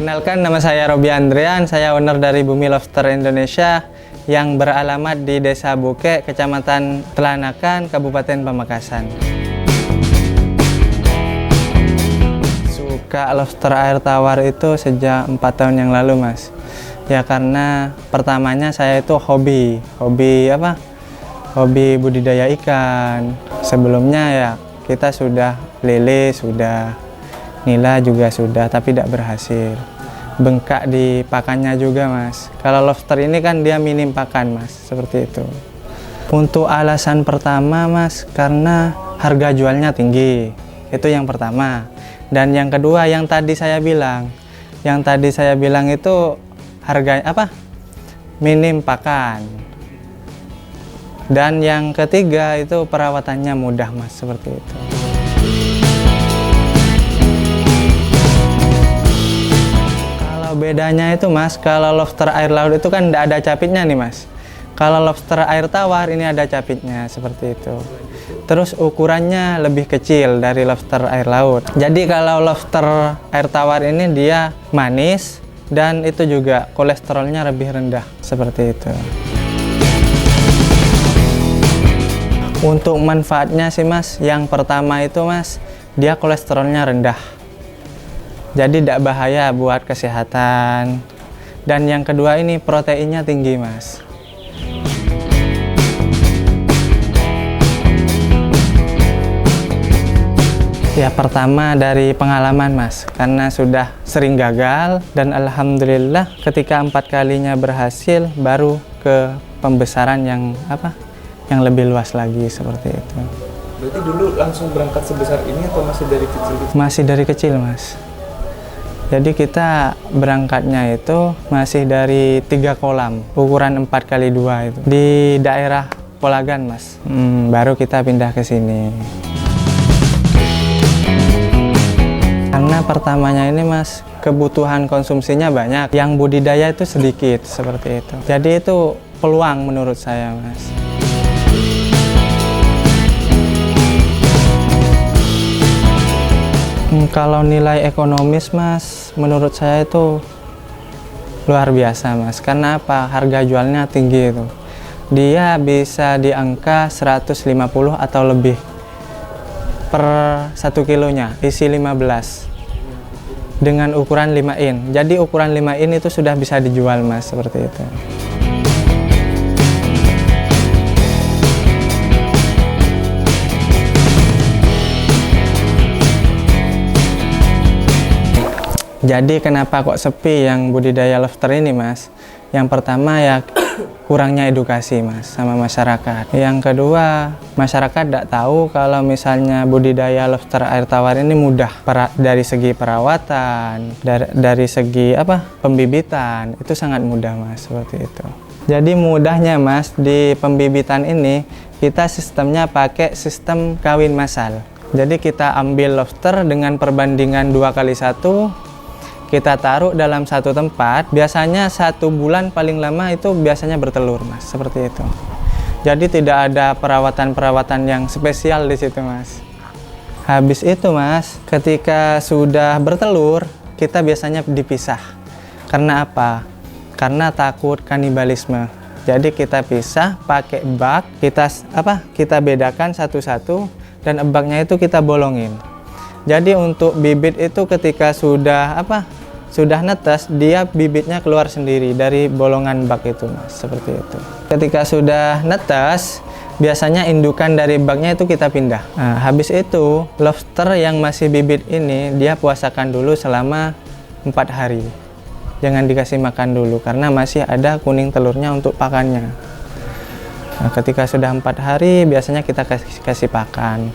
Perkenalkan, nama saya Robi Andrian, saya owner dari Bumi Lobster Indonesia yang beralamat di Desa Buke, Kecamatan Telanakan, Kabupaten Pamekasan. Suka lobster air tawar itu sejak 4 tahun yang lalu, Mas. Ya karena pertamanya saya itu hobi budidaya ikan. Sebelumnya ya kita sudah lele, sudah nila juga sudah, tapi tidak berhasil. Bengkak di pakannya juga, Mas. Kalau lobster ini kan dia minim pakan, Mas, seperti itu. Untuk alasan pertama, Mas, karena harga jualnya tinggi. Itu yang pertama. Dan yang kedua yang tadi saya bilang. Yang tadi saya bilang itu harga minim pakan. Dan yang ketiga itu perawatannya mudah, Mas, seperti itu. Bedanya itu, Mas, kalau lobster air laut itu kan tidak ada capitnya nih, Mas. Kalau lobster air tawar ini ada capitnya, seperti itu. Terus ukurannya lebih kecil dari lobster air laut. Jadi kalau lobster air tawar ini dia manis dan itu juga kolesterolnya lebih rendah, seperti itu. Untuk manfaatnya sih, Mas, yang pertama itu, Mas, dia kolesterolnya rendah. Jadi tidak bahaya buat kesehatan. Dan yang kedua ini proteinnya tinggi, Mas. Ya pertama dari pengalaman, Mas. Karena sudah sering gagal dan alhamdulillah ketika 4 kalinya berhasil baru ke pembesaran yang lebih luas lagi, seperti itu. Berarti dulu langsung berangkat sebesar ini atau masih dari kecil? Masih dari kecil, Mas. Jadi kita berangkatnya itu masih dari 3 kolam, ukuran 4x2 itu. Di daerah Polagan, Mas. Baru kita pindah ke sini. Karena pertamanya ini, Mas, kebutuhan konsumsinya banyak. Yang budidaya itu sedikit, seperti itu. Jadi itu peluang menurut saya, Mas. Kalau nilai ekonomis, Mas, menurut saya itu luar biasa, Mas. Karena apa? Harga jualnya tinggi itu. Dia bisa di angka 150 atau lebih per 1 kilonya, isi 15. Dengan ukuran 5 in. Jadi ukuran 5 in itu sudah bisa dijual, Mas, seperti itu. Jadi kenapa kok sepi yang budidaya lobster ini, Mas? Yang pertama ya kurangnya edukasi, Mas, sama masyarakat. Yang kedua, masyarakat tidak tahu kalau misalnya budidaya lobster air tawar ini mudah dari segi perawatan, dari segi pembibitan, itu sangat mudah, Mas, seperti itu. Jadi mudahnya, Mas, di pembibitan ini kita sistemnya pakai sistem kawin massal. Jadi kita ambil lobster dengan perbandingan 2x1. Kita taruh dalam satu tempat, biasanya 1 bulan paling lama itu biasanya bertelur, Mas, seperti itu. Jadi tidak ada perawatan-perawatan yang spesial di situ, Mas. Habis itu, Mas, ketika sudah bertelur, kita biasanya dipisah. Karena apa? Karena takut kanibalisme. Jadi kita pisah pakai bak, kita bedakan satu-satu dan baknya itu kita bolongin. Jadi untuk bibit itu ketika sudah netes, dia bibitnya keluar sendiri dari bolongan bak itu, Mas, seperti itu. Ketika sudah netes, biasanya indukan dari baknya itu kita pindah. Nah, habis itu lobster yang masih bibit ini dia puasakan dulu selama 4 hari. Jangan dikasih makan dulu karena masih ada kuning telurnya untuk pakannya. Nah, ketika sudah 4 hari biasanya kita kasih pakan.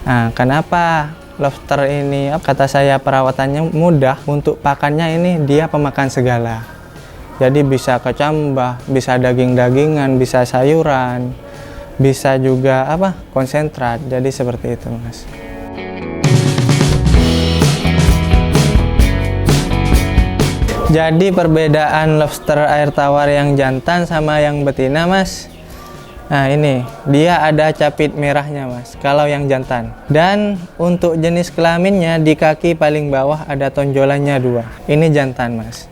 Nah, kenapa lobster ini, kata saya, perawatannya mudah, untuk pakannya ini dia pemakan segala. Jadi bisa kecambah, bisa daging-dagingan, bisa sayuran, bisa juga konsentrat. Jadi seperti itu, Mas. Jadi perbedaan lobster air tawar yang jantan sama yang betina, Mas, Nah ini, dia ada capit merahnya mas, kalau yang jantan. Dan untuk jenis kelaminnya di kaki paling bawah ada tonjolannya 2. Ini jantan mas.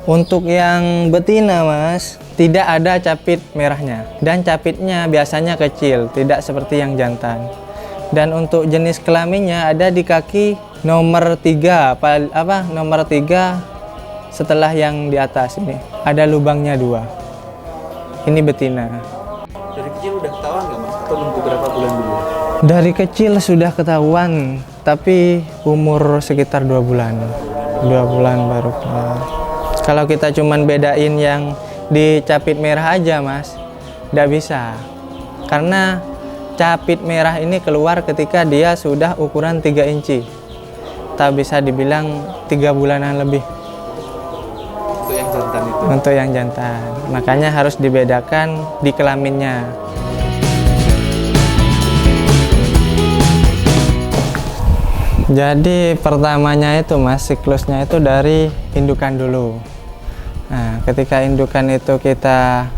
Untuk yang betina mas, tidak ada capit merahnya. Dan capitnya biasanya kecil, tidak seperti yang jantan. Dan untuk jenis kelaminnya ada di kaki nomor 3, nomor 3 setelah yang di atas ini. Ada lubangnya 2. Ini betina. Dari kecil udah ketahuan nggak mas? Atau nunggu berapa bulan dulu? Dari kecil sudah ketahuan, tapi umur sekitar 2 bulan. 2 bulan baru keluar. Kalau kita cuman bedain yang di capit merah aja mas, nggak bisa. Karena capit merah ini keluar ketika dia sudah ukuran 3 inci. Tak bisa dibilang 3 bulanan lebih. Untuk yang jantan itu? Untuk yang jantan. Makanya harus dibedakan di kelaminnya. Jadi pertamanya itu mas, siklusnya itu dari indukan dulu. Nah, ketika indukan itu kita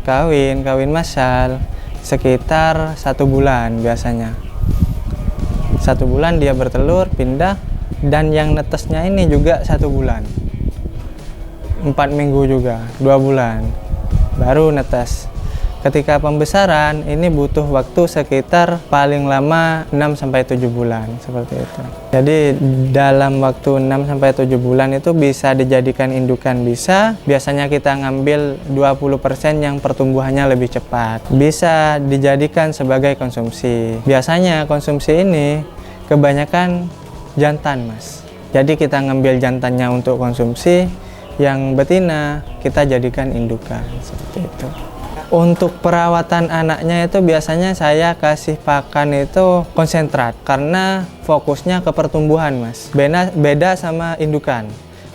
kawin massal sekitar 1 bulan biasanya. 1 bulan dia bertelur, pindah, dan yang netesnya ini juga 1 bulan. 4 minggu juga, 2 bulan baru netes. Ketika pembesaran ini butuh waktu sekitar paling lama 6-7 bulan seperti itu. Jadi dalam waktu 6-7 bulan itu bisa dijadikan indukan, bisa. Biasanya kita ngambil 20% yang pertumbuhannya lebih cepat. Bisa dijadikan sebagai konsumsi. Biasanya konsumsi ini kebanyakan jantan mas. Jadi kita ngambil jantannya untuk konsumsi, yang betina kita jadikan indukan seperti itu. Untuk perawatan anaknya itu biasanya saya kasih pakan itu konsentrat karena fokusnya ke pertumbuhan mas. Beda sama indukan.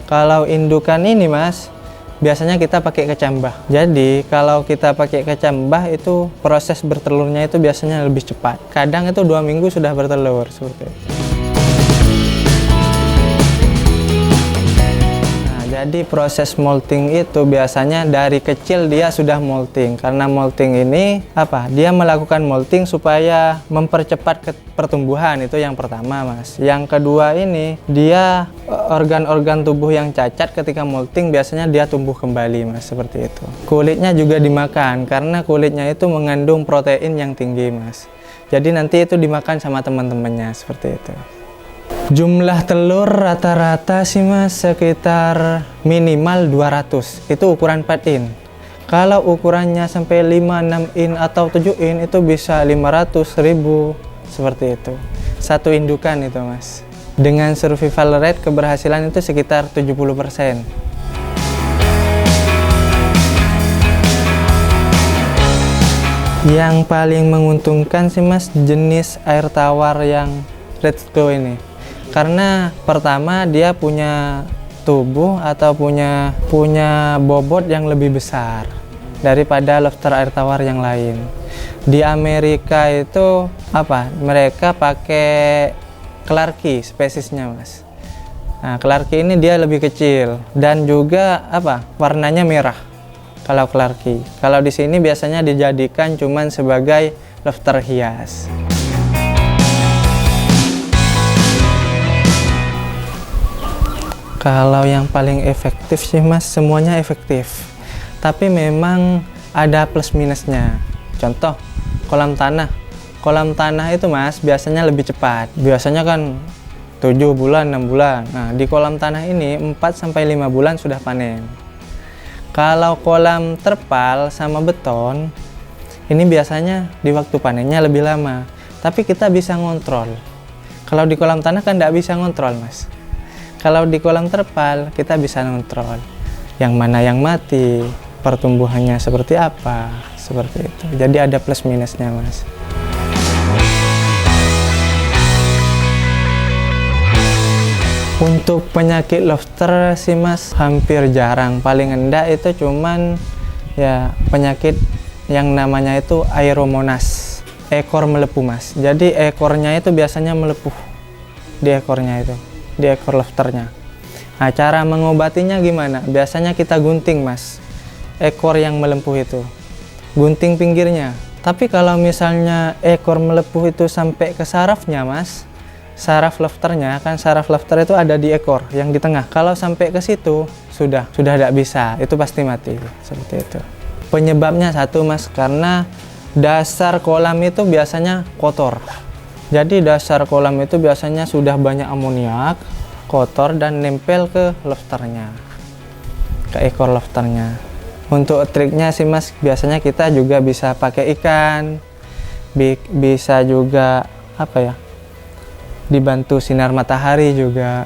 Kalau indukan ini mas, biasanya kita pakai kecambah. Jadi kalau kita pakai kecambah itu proses bertelurnya itu biasanya lebih cepat. Kadang itu 2 minggu sudah bertelur seperti itu. Jadi proses molting itu biasanya dari kecil dia sudah molting. Karena molting ini dia melakukan molting supaya mempercepat pertumbuhan, itu yang pertama mas. Yang kedua ini dia organ-organ tubuh yang cacat ketika molting biasanya dia tumbuh kembali mas, seperti itu. Kulitnya juga dimakan karena kulitnya itu mengandung protein yang tinggi mas. Jadi nanti itu dimakan sama teman-temannya seperti itu. Jumlah telur rata-rata sih mas sekitar minimal 200. Itu ukuran 4 in. Kalau ukurannya sampai 5, 6 in atau 7 in itu bisa 500, 1000 seperti itu. Satu indukan itu mas. Dengan survival rate keberhasilan itu sekitar 70%. Yang paling menguntungkan sih mas jenis air tawar yang red glow ini. Karena pertama dia punya tubuh atau punya bobot yang lebih besar daripada lobster air tawar yang lain. Di Amerika itu mereka pakai Clarke spesiesnya mas. Nah, Clarke ini dia lebih kecil dan juga warnanya merah. Kalau Clarke, kalau di sini biasanya dijadikan cuman sebagai lobster hias. Kalau yang paling efektif sih mas, semuanya efektif. Tapi memang ada plus minusnya. Contoh, kolam tanah. Kolam tanah itu mas, biasanya lebih cepat. Biasanya kan 7 bulan, 6 bulan. Nah, di kolam tanah ini 4-5 bulan sudah panen. Kalau kolam terpal sama beton, ini biasanya di waktu panennya lebih lama. Tapi kita bisa ngontrol. Kalau di kolam tanah kan nggak bisa ngontrol mas. Kalau di kolam terpal kita bisa ngontrol yang mana yang mati, pertumbuhannya seperti apa, seperti itu. Jadi ada plus minusnya mas. Untuk penyakit lobster sih mas hampir jarang. Paling enggak itu cuman ya penyakit yang namanya itu aeromonas, ekor melepuh mas. Jadi ekornya itu biasanya melepuh di ekornya itu. Di ekor lobsternya. Nah, cara mengobatinya gimana? Biasanya kita gunting mas ekor yang melempuh itu, gunting pinggirnya, Tapi kalau misalnya ekor melepuh itu sampai ke sarafnya mas, saraf lobsternya kan, saraf lobster itu ada di ekor yang di tengah. Kalau sampai ke situ sudah tidak bisa, itu pasti mati seperti itu. Penyebabnya satu mas, karena dasar kolam itu biasanya kotor. Jadi dasar kolam itu biasanya sudah banyak amoniak, kotor dan nempel ke lobsternya, ke ekor lobsternya. Untuk triknya sih mas, biasanya kita juga bisa pakai ikan, bisa juga apa ya, dibantu sinar matahari juga.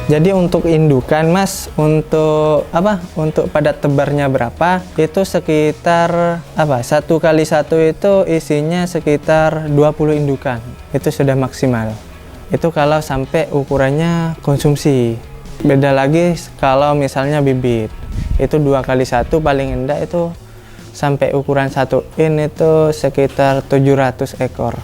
Jadi untuk indukan mas, untuk apa? Untuk padat tebarnya berapa? Itu sekitar apa? 1 kali 1 itu isinya sekitar 20 indukan. Itu sudah maksimal. Itu kalau sampai ukurannya konsumsi. Beda lagi kalau misalnya bibit. Itu 2 kali 1 paling enggak itu sampai ukuran 1 in itu sekitar 700 ekor.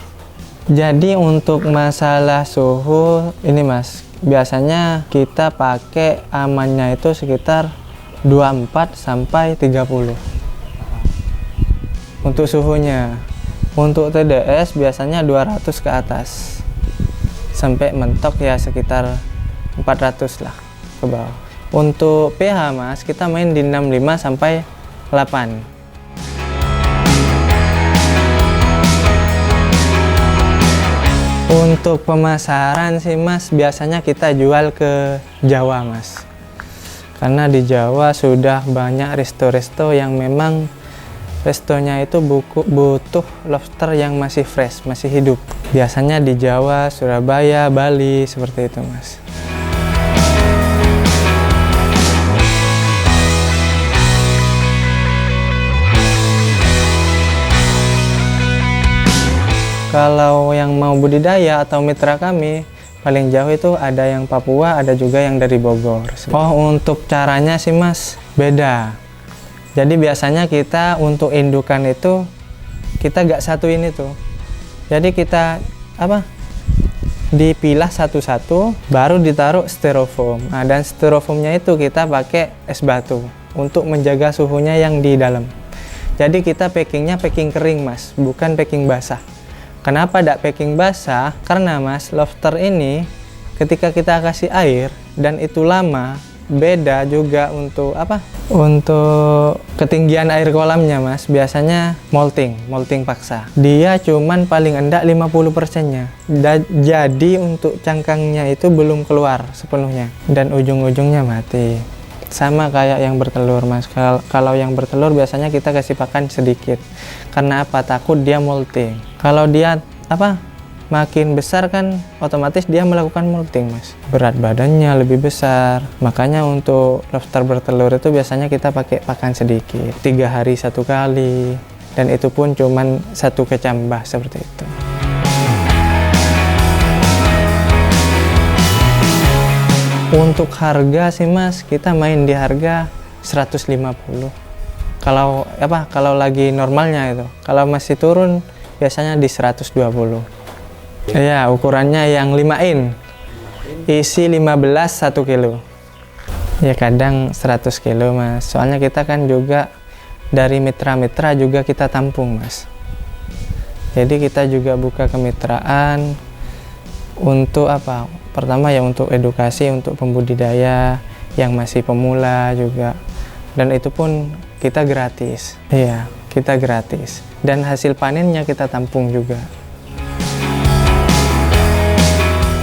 Jadi untuk masalah suhu ini mas, biasanya kita pakai amannya itu sekitar 24 sampai 30 untuk suhunya. Untuk TDS biasanya 200 ke atas, sampai mentok ya sekitar 400 lah ke bawah. Untuk pH mas, kita main di 65 sampai 8. Untuk pemasaran sih mas, biasanya kita jual ke Jawa mas, karena di Jawa sudah banyak resto-resto yang memang restonya itu butuh lobster yang masih fresh, masih hidup. Biasanya di Jawa, Surabaya, Bali, seperti itu mas. Kalau yang mau budidaya atau mitra kami, paling jauh itu ada yang Papua, ada juga yang dari Bogor. Oh, untuk caranya sih mas, beda. Jadi biasanya kita untuk indukan itu, kita gak satuin itu. Jadi kita apa? Dipilah satu-satu, baru ditaruh styrofoam. Nah, dan styrofoamnya itu kita pakai es batu untuk menjaga suhunya yang di dalam. Jadi kita packingnya packing kering mas, bukan packing basah. Kenapa tidak packing basah? Karena mas, lobster ini ketika kita kasih air dan itu lama, beda juga untuk apa? Untuk ketinggian air kolamnya mas, biasanya molting paksa. Dia cuman paling enggak 50%-nya. Jadi untuk cangkangnya itu belum keluar sepenuhnya dan ujung-ujungnya mati. Sama kayak yang bertelur mas. Kalau yang bertelur biasanya kita kasih pakan sedikit. Karena apa? Takut dia molting. Kalau dia apa? Makin besar kan otomatis dia melakukan molting mas. Berat badannya lebih besar. Makanya untuk lobster bertelur itu biasanya kita pakai pakan sedikit. 3 hari 1 kali. Dan itu pun cuman 1 kecambah seperti itu. Untuk harga sih mas, kita main di harga 150. Kalau apa? Kalau lagi normalnya itu. Kalau masih turun biasanya di 120. Iya, ukurannya yang 5 in. Isi 15 1 kilo. Ya kadang 100 kilo mas. Soalnya kita kan juga dari mitra-mitra juga kita tampung mas. Jadi kita juga buka kemitraan untuk apa? Pertama ya untuk edukasi untuk pembudidaya yang masih pemula juga. Dan itu pun kita gratis. Iya, kita gratis. Dan hasil panennya kita tampung juga.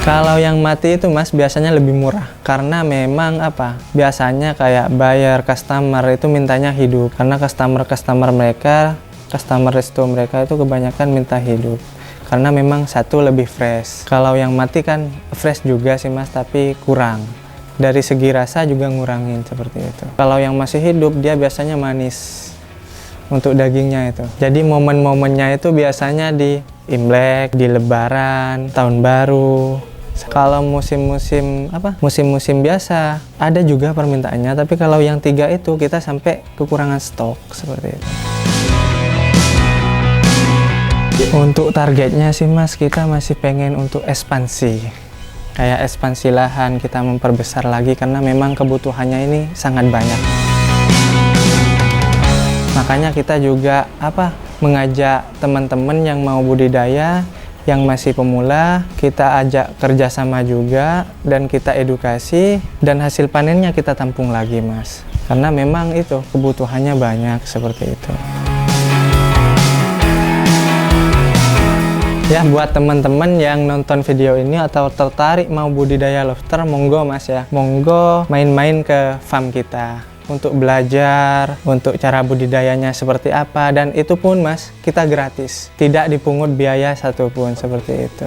Kalau yang mati itu mas biasanya lebih murah. Karena memang apa? Biasanya kayak buyer, customer itu mintanya hidup. Karena customer mereka, customer resto mereka itu kebanyakan minta hidup. Karena memang satu lebih fresh. Kalau yang mati kan fresh juga sih mas, tapi kurang. Dari segi rasa juga ngurangin seperti itu. Kalau yang masih hidup dia biasanya manis untuk dagingnya itu. Jadi momen-momennya itu biasanya di Imlek, di Lebaran, Tahun Baru. Kalau musim-musim apa? Musim-musim biasa ada juga permintaannya, tapi kalau yang 3 itu kita sampai kekurangan stok seperti itu. Untuk targetnya sih mas, kita masih pengen untuk ekspansi. Kayak ekspansi lahan, kita memperbesar lagi karena memang kebutuhannya ini sangat banyak. Makanya kita juga mengajak teman-teman yang mau budidaya, yang masih pemula, kita ajak kerjasama juga dan kita edukasi, dan hasil panennya kita tampung lagi, Mas. Karena memang itu kebutuhannya banyak seperti itu. Ya, buat teman-teman yang nonton video ini atau tertarik mau budidaya lobster, monggo Mas ya. Monggo main-main ke farm kita untuk belajar, untuk cara budidayanya seperti apa, dan itu pun Mas, kita gratis. Tidak dipungut biaya satupun seperti itu.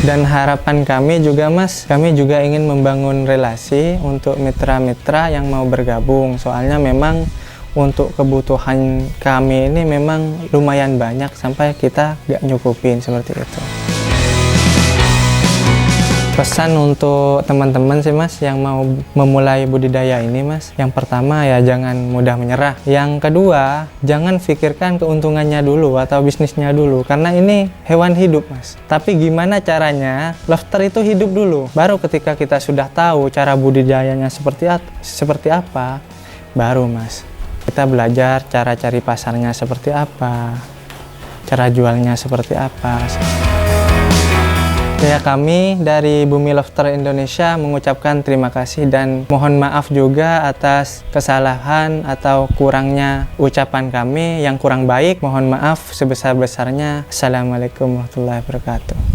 Dan harapan kami juga Mas, kami juga ingin membangun relasi untuk mitra-mitra yang mau bergabung. Soalnya memang untuk kebutuhan kami ini memang lumayan banyak sampai kita nggak nyukupin seperti itu. Pesan untuk teman-teman sih Mas yang mau memulai budidaya ini Mas, yang pertama ya jangan mudah menyerah. Yang kedua, jangan pikirkan keuntungannya dulu atau bisnisnya dulu, karena ini hewan hidup Mas. Tapi gimana caranya lobster itu hidup dulu, baru ketika kita sudah tahu cara budidayanya seperti apa, baru Mas kita belajar cara cari pasarnya seperti apa, cara jualnya seperti apa. Ya, kami dari Bumi Lobster Indonesia mengucapkan terima kasih dan mohon maaf juga atas kesalahan atau kurangnya ucapan kami yang kurang baik. Mohon maaf sebesar-besarnya. Assalamualaikum warahmatullahi wabarakatuh.